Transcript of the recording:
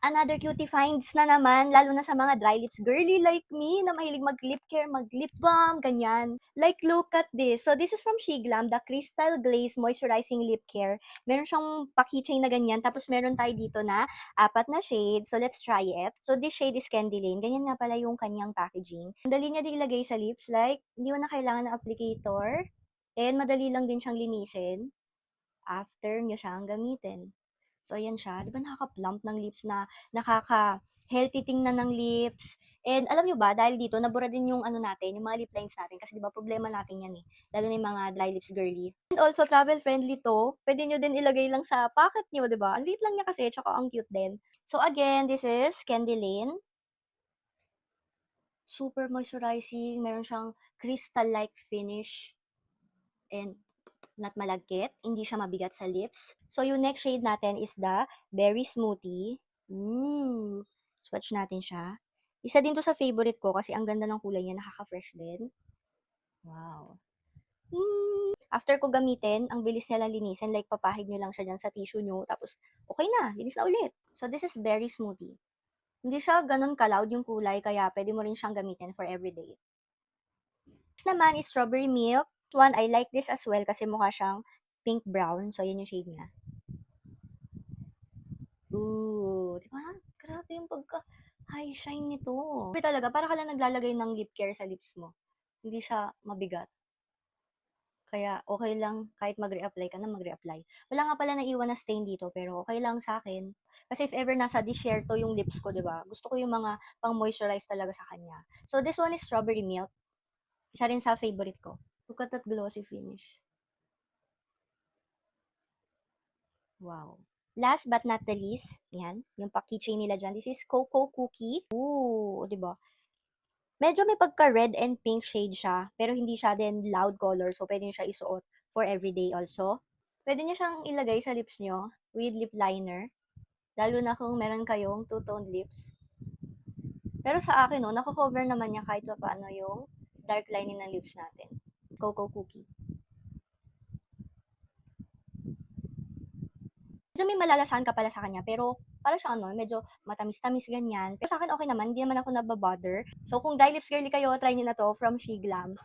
Another cutie finds na naman, lalo na sa mga dry lips girly like me na mahilig mag-lip care, mag-lip balm, ganyan. Like, look at this. So, this is from Shiglam, the Crystal Glaze Moisturizing Lip Care. Meron siyang pa-keychain na ganyan, tapos meron tayo dito na 4 na shade. So, let's try it. So, this shade is Candy Lane. Ganyan nga pala yung kanyang packaging. Ang dali niya din ilagay sa lips, like, hindi mo na kailangan ng applicator. And madali lang din siyang linisin after nyo siyang gamitin. So, ayan siya. Di ba nakaka-plump ng lips na nakaka-healthy tingnan ng lips. And alam nyo ba, dahil dito, nabura din yung ano natin, yung mga lip lines natin. Kasi di ba problema natin yan eh. Lalo na yung mga dry lips girly. And also, travel friendly to. Pwede nyo din ilagay lang sa pocket nyo, di ba? Ang liit lang niya kasi, tsaka ang cute din. So, again, this is Candy Lane. Super moisturizing. Meron siyang crystal-like finish. And not malagkit, hindi siya mabigat sa lips. So, yung next shade natin is the Berry Smoothie. Swatch natin siya. Isa din to sa favorite ko kasi ang ganda ng kulay niya, nakaka-fresh din. Wow. After ko gamitin, ang bilis niya lang linisin, like papahid nyo lang siya dyan sa tissue nyo, tapos okay na, linis na ulit. So, this is Berry Smoothie. Hindi siya ganun ka-loud yung kulay, kaya pwede mo rin siyang gamitin for everyday. Next naman is Strawberry Milk. One, I like this as well kasi mukha siyang pink brown. So, yan yung shade niya. Ooh, di ba? Grabe yung pagka-high shine nito. Grabe talaga, para ka lang naglalagay ng lip care sa lips mo. Hindi siya mabigat. Kaya okay lang kahit mag-reapply ka na mag-reapply. Wala nga pala naiwan na stain dito pero okay lang sa akin. Kasi if ever nasa desierto yung lips ko, 'di ba? Gusto ko yung mga pang-moisturize talaga sa kanya. So this one is Strawberry Milk. Isa rin sa favorite ko. Look at that glossy finish. Wow. Last but not the least, yan, yung pa-keychain nila dyan. This is Cocoa Cookie. Ooh, di ba? Medyo may pagka-red and pink shade siya, pero hindi siya din loud color, so pwede nyo siya isuot for everyday also. Pwede nyo siyang ilagay sa lips nyo with lip liner, lalo na kung meron kayong two-toned lips. Pero sa akin, no, nako-cover naman niya kahit pa paano yung dark lining ng lips natin. Cocoa Cookie. Medyo may malalasahan ka pala sa kanya, pero para siyang ano, medyo matamis-tamis ganyan. Pero sa akin okay naman, hindi naman ako nababother. So kung dry lips girly kayo, try niyo na to from Shiglam.